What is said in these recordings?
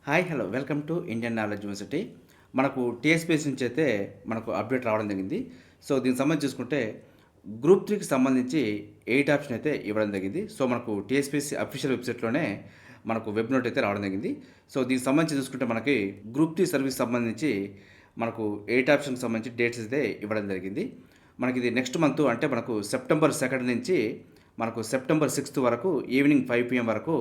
Hi hello welcome to Indian knowledge university. మనకు TSPSC నుంచి అయితే మనకు అప్డేట్ రావడం జరిగింది. సో దీనికి సంబంధించి చూసుకుంటే గ్రూప్ 3కి సంబంధించి 8 ఆప్షన్ అయితే ఇవ్వడం జరిగింది. సో మనకు టీఎస్పీఎస్సీ అఫీషియల్ వెబ్సైట్లోనే మనకు వెబ్ నోట్ అయితే రావడం జరిగింది. సో దీనికి సంబంధించి చూసుకుంటే మనకి గ్రూప్ 3 సర్వీస్ సంబంధించి మనకు 8 ఆప్షన్కి సంబంధించి డేట్స్ అయితే ఇవ్వడం జరిగింది. మనకి ఇది నెక్స్ట్ మంత్ అంటే మనకు సెప్టెంబర్ 2 నుంచి మనకు సెప్టెంబర్ 6 వరకు ఈవినింగ్ 5 PM వరకు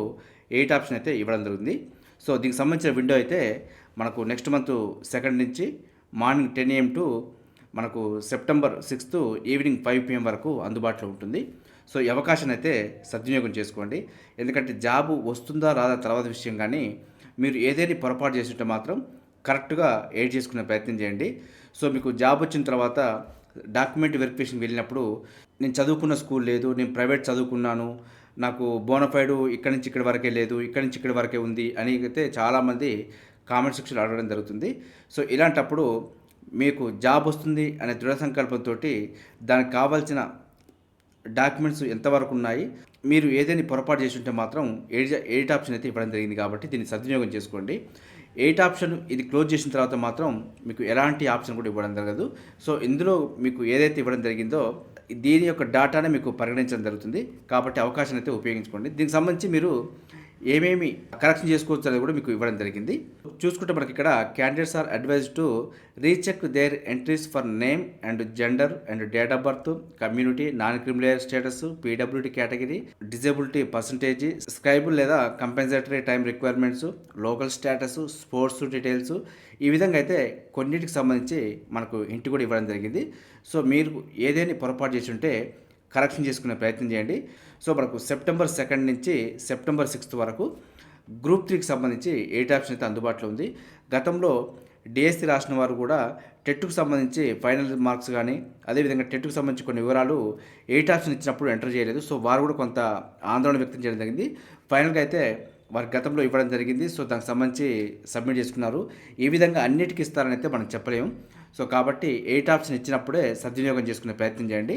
8 ఆప్షన్ అయితే ఇవ్వడం జరుగుతుంది. సో దీనికి సంబంధించిన విండో అయితే మనకు నెక్స్ట్ మంత్ 2 నుంచి మార్నింగ్ 10 AM టు మనకు సెప్టెంబర్ 6 ఈవినింగ్ 5 PM వరకు అందుబాటులో ఉంటుంది. సో ఈ అవకాశాన్ని అయితే సద్వినియోగం చేసుకోండి. ఎందుకంటే జాబు వస్తుందా రాదా తర్వాత విషయం, కానీ మీరు ఏదైనా పొరపాటు చేస్తుంటే మాత్రం కరెక్ట్గా ఎయిడ్ చేసుకునే ప్రయత్నం చేయండి. సో మీకు జాబ్ వచ్చిన తర్వాత డాక్యుమెంట్ వెరిఫికేషన్కి వెళ్ళినప్పుడు నేను చదువుకున్న స్కూల్ లేదు, నేను ప్రైవేట్ చదువుకున్నాను, నాకు బోనఫైడు ఇక్కడి నుంచి ఇక్కడి వరకే లేదు, ఇక్కడి నుంచి ఇక్కడి వరకే ఉంది అని అయితే చాలామంది కామెంట్ సెక్షన్లో అడగడం జరుగుతుంది. సో ఇలాంటప్పుడు మీకు జాబ్ వస్తుంది అనే దృఢ సంకల్పంతో దానికి కావాల్సిన డాక్యుమెంట్స్ ఎంతవరకు ఉన్నాయి, మీరు ఏదైనా పొరపాటు చేసి ఉంటే మాత్రం 8 ఆప్షన్ అయితే ఇవ్వడం జరిగింది. కాబట్టి దీన్ని సద్వినియోగం చేసుకోండి. 8 ఆప్షన్ ఇది క్లోజ్ చేసిన తర్వాత మాత్రం మీకు ఎలాంటి ఆప్షన్ కూడా ఇవ్వడం జరగదు. సో ఇందులో మీకు ఏదైతే ఇవ్వడం జరిగిందో దీని యొక్క డాటానే మీకు పరిగణించడం జరుగుతుంది. కాబట్టి అవకాశాన్ని అయితే ఉపయోగించుకోండి. దీనికి సంబంధించి మీరు ఏమేమి కరెక్షన్ చేసుకోవచ్చు అనేది కూడా మీకు ఇవ్వడం జరిగింది. చూసుకుంటే మనకి ఇక్కడ candidates are advised to recheck their entries for name and gender and date of birth, community, non creamy layer status, PWD category, disability percentage, scribe లేదా compensatory time requirements, local status, sports details, ఈ విధంగా అయితే కొన్నిటికి సంబంధించి మనకు ఇంటి కూడా ఇవ్వడం జరిగింది. సో మీరు ఏదైనా పొరపాటు చేసి ఉంటే కరెక్షన్ చేసుకునే ప్రయత్నం చేయండి. సో మనకు సెప్టెంబర్ 2 నుంచి సెప్టెంబర్ 6 వరకు గ్రూప్ 3కి సంబంధించి 8 ఆప్షన్ అయితే అందుబాటులో ఉంది. గతంలో డిఎస్సి రాసిన వారు కూడా టెట్కు సంబంధించి ఫైనల్ మార్క్స్ కానీ అదేవిధంగా టెట్కు సంబంధించి కొన్ని వివరాలు 8 ఆప్షన్ ఇచ్చినప్పుడు ఎంటర్ చేయలేదు. సో వారు కూడా కొంత ఆందోళన వ్యక్తం చేయడం జరిగింది. ఫైనల్గా అయితే వారి గతంలో ఇవ్వడం జరిగింది. సో దానికి సంబంధించి సబ్మిట్ చేసుకున్నారు. ఈ విధంగా అన్నిటికీ ఇస్తారని అయితే మనం చెప్పలేము. సో కాబట్టి 8 ఆప్షన్ ఇచ్చినప్పుడే సద్వినియోగం చేసుకునే ప్రయత్నం చేయండి.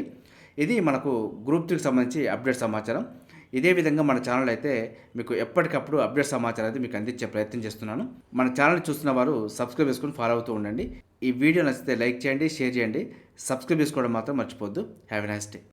ఇది మనకు గ్రూప్ 3కి సంబంధించి అప్డేట్ సమాచారం. ఇదే విధంగా మన ఛానల్ అయితే మీకు ఎప్పటికప్పుడు అప్డేట్ సమాచారం అయితే మీకు అందించే ప్రయత్నం చేస్తున్నాను. మన ఛానల్ చూస్తున్న వారు సబ్స్క్రైబ్ చేసుకొని ఫాలో అవుతూ ఉండండి. ఈ వీడియో నచ్చితే లైక్ చేయండి, షేర్ చేయండి, సబ్స్క్రైబ్ చేసుకోవడం మాత్రం మర్చిపోద్దు. Have a nice day.